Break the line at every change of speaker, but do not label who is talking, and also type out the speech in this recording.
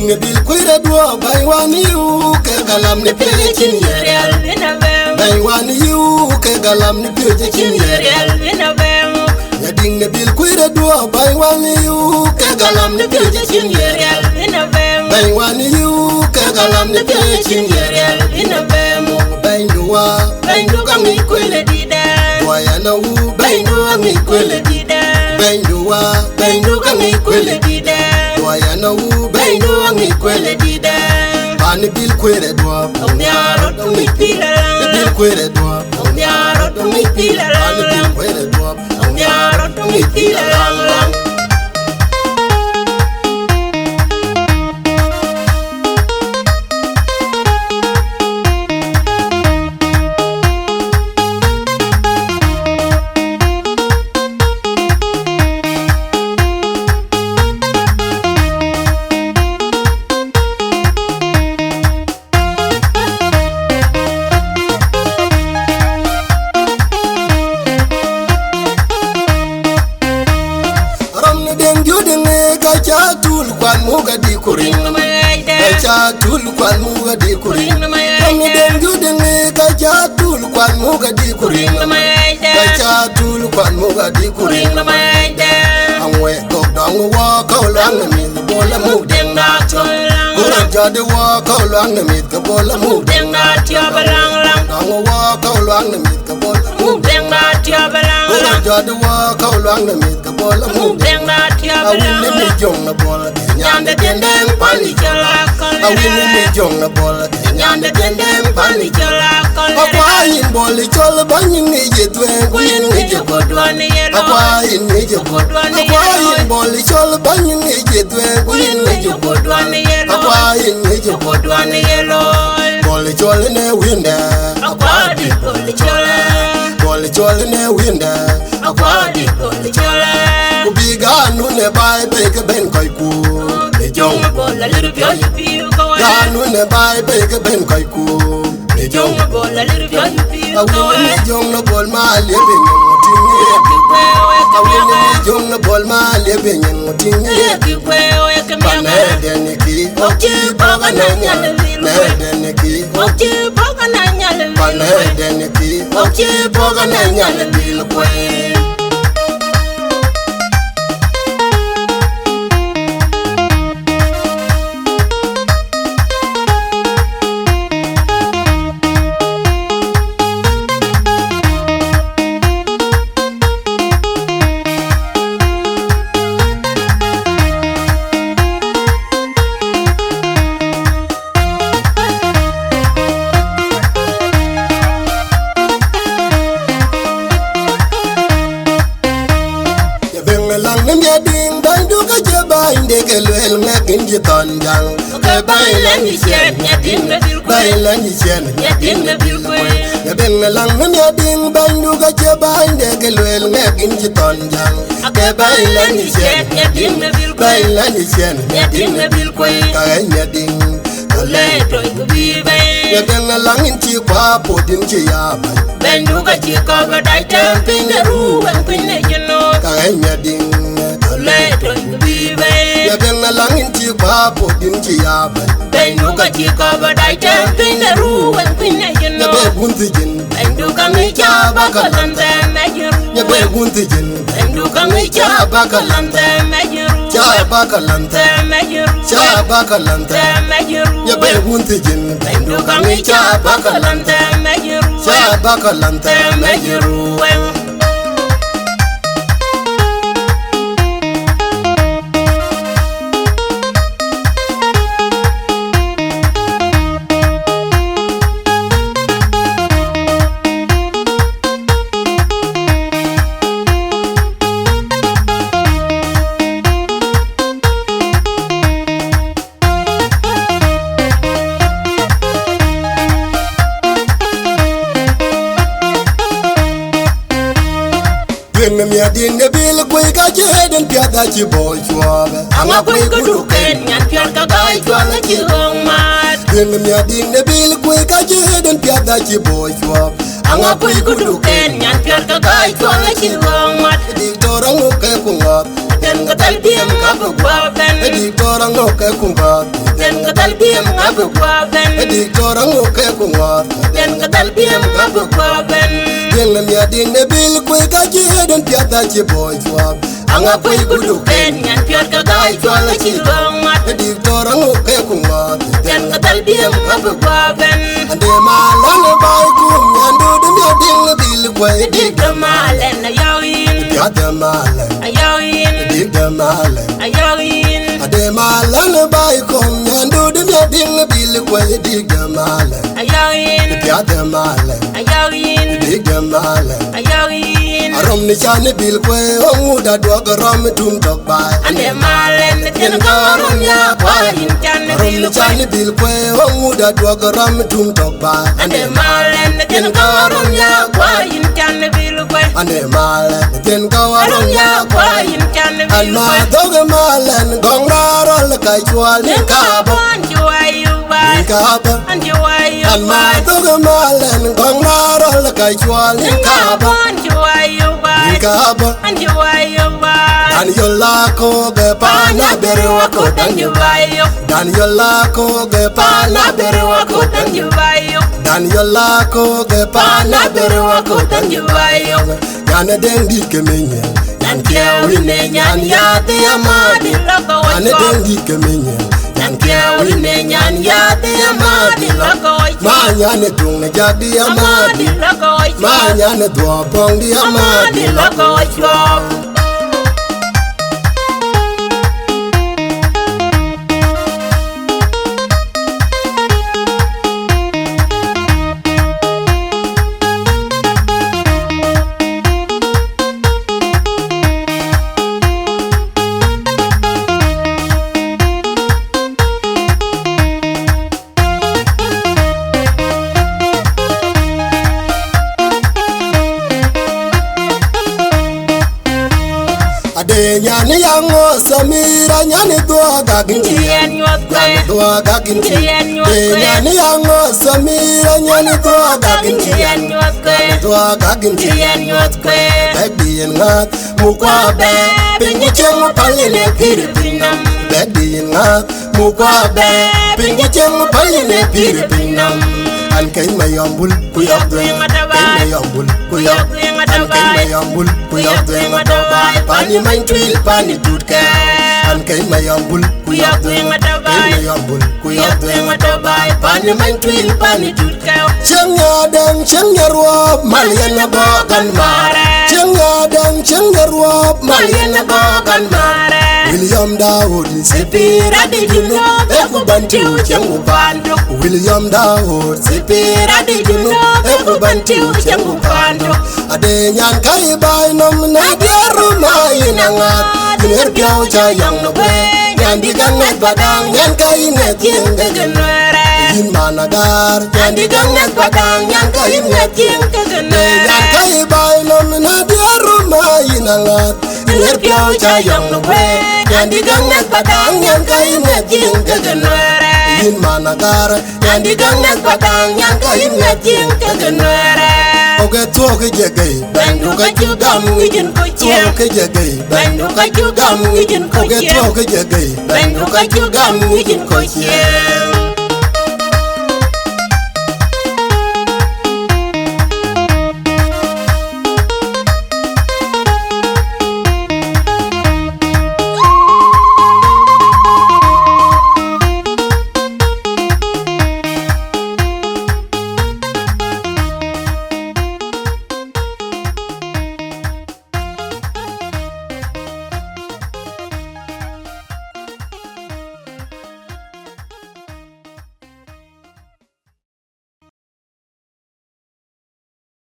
Dinga bil kwira dua bai wani yu ke galam ni pye chin
Yirol binabem
bai wani yu ke galam ni pye chin
Yirol binabem
ya dinga bil kwira dua bai wani yu ke galam ni pye chin
Yirol binabem
bai wani yu ke galam ni pye chin
Yirol binabem
bai duwa
bai duka mi kwele dida
dua ya na wu
bai duka mi kwele dida
bai duwa
bai duka mi kwele dida
dua ya na wu
bai duka mi kwele dida
bani bil kwira dua
Onyaro to mi pila
bil kwira dua
Onyaro to mi pila
bani bil kwira dua
Onyaro to mi pila
muga di kuring kacha tul kwan muga di kuring kami den juden kacha tul kwan muga di kuring kacha tul kwan muga di kuring angwe kok dang wa kau lang mi bola mu den na chol kuran jade wa kau lang mi ka bola mu
den na tia balang lang
dang wa kau lang mi ka bola
mu den na tia balang
kuran jade wa kau lang mi ka bola mu
den na tia balang
awin mi jong na bola
Nyanda dendeng pani chola kola
awin mi jong na bola
Nyanda dendeng pani chola kola
akwayin boli chol banyin ni jetwe
Kuyin ni jokotwani yelo
akwayin ni jokotwani akwayin boli chol banyin ni jetwe
Kuyin ni jokotwani yelo
akwayin ni
jokotwani yelo
boli chol ne winda
Akwadi boli chola
boli chol ne winda
Akwadi boli chola
ubiga nu ne bai be ke ben kai ku ni jong
bola liru byo yu kawa
ga nu ne bai be ke ben kai ku ni jong
bola liru byo yu
awin ni jong na bol ma le be ni mutingi awin ni jong na bol ma le be ni mutingi pane deni ki oki boga na nyale ne deni ki pane deni ki oki boga na nyale bil kwe Degelwel mekin jiton jang
ke bailan chen ya din na bil
bailan chen
ya din na bil kwe
ya ben lang ya ding bandu ga che bain degelwel mekin jiton jang ke bailan chen
ya din na bil kwe
bailan chen
ya din na bil kwe
ka ya ding
le to bi bai
ya ben lang in chi kwa podin chi ya
bandu ga chi ko ga dai tempin na ruwan pinne jino
ka ya ding
le to bi bai
ya ben lang in chi kwa podin chi ya
bandu ga chi ko ga dai tempin na ruwan pinne jino
ya be gunti jin
bandu ga mi cha ba ka landa na jiru
ya be gunti jin
bandu ga mi cha ba ka landa na jiru
cha ba ka lanta
na jiru
cha ba ka lanta
na jiru
ya be gunti jin
bandu ga mi cha ba ka landa na jiru
cha ba ka lanta
na jiru
mi adin ne bil kwe ka che den pia da chi boy chwabe
anga kwe kudu ken nyan pior ka kai chwala chi gong mat
mi adin ne bil kwe ka che den pia da chi boy chwabe
anga kwe kudu ken nyan pior ka kai chwala chi gong mat
di torang no ke kunga
ten ka tal diem ka bu kwa ben
di torang no ke kunga
kabu kwaben
Dik torang uke kungot
Den kadal biem kabu kwaben
Ding na mia ding ne bil kwe kaji Don piata chi boy swab Anga kwe kudu
Ben nyan piot kagai chwala chilong mat
Dik torang uke kungot
Den kadal biem kabu kwaben
Ande malane bai kum Nyandu de mia ding ne bil kwe
Dik da malen ayawin
Piata malen
ayawin
Dik da malen
ayawin
Ade malane bai kum Nyandu de mia ding ne bil kwe Dik da malen
ayawin
Piata malen
ayawin
Dik da malen
ayawin
Arom ni chane bil kwe Onguda dwaga rom tum tok bai
Ande malen ten karum ya kwa yin chan
Arom
bil
ni chane bil kwe Onguda dwaga rom tum tok bai
Ande malen ten karum ya kwa yin chan bil kwe
Ane malen Ten kawarom
ya kwa yin chan bil
An ma
kwe
doge malen Gong rarol kai chwal Ni kabo
Anjuayu ba
Ni kabo
Anjuayu
An ma
ba
doge malen Gong rarol kai chwal Ni kabo
Anjuayu ba
Ni kabo
Anjuayu ba
Dan yola ko ge pana berwa ko dan
Anjuayu
Dan yola ko ge pana berwa ko dan
Anjuayu
Dan yola ko ge pana berwa ko dan
Anjuayu
Yana den di kemenye
Nan kia wine nyan yate amadi loko
Yana den di kemenye
Nan kia wine nyan yate amadi loko
Ma nyane tung na jag di
Amadi
amadi
loko
Ma nyane dua pong di
Amadi
amadi
loko chop
Ade nyane yango samira nyane dua gaginti
Chien nyot kwe
Dua gaginti
Chien nyot
De
kwe
nyane yango samira nyane dua gaginti
Chien nyot kwe
Dua gaginti
Chien nyot kwe
Begdi en ngat mukwa be Pingi chengu paline piri pinam Begdi en ngat mukwa be Pingi chengu paline piri pinam An kay mayambul kuyok dwen Kay mayambul kuyok An kay mayambul kuyok dwen Pani main twil pani tutka An kay mayambul kuyok dwen Kay mayambul kuyok dwen Pani main twil pani tutka Chenga deng chenga ruop Maliana bokan mare Chenga deng chenga ruop Maliana bokan mare William Dawood Sipira di junu Eku bantiu chengu bandu William Dawood Sipira di junu Eku bantiu chengu bandu Ade nyan kai bai nom na diaru mai nangat Diner piao cha yang no kwe Nyan di gangat badang nyan kai net yeng
Kegenwere
In managar
Nyan di gangat badang Nyan kai net yeng kegenwere
Nyan kai bai nom na diaru mai nangat Diner piao cha yang no kwe Nyan di gangat badang nyan kai net yeng
Kegenwere
In managar
Nyan di gangat badang Nyan kai net yeng kegenwere
Oge tuoke jegay
Bandu ka jugam ngijin ko chiem
Tuoke jegay
Bandu ka jugam ngijin ko
Oge
chiem
tuoke jegay
Bandu ka jugam ngijin ko chiem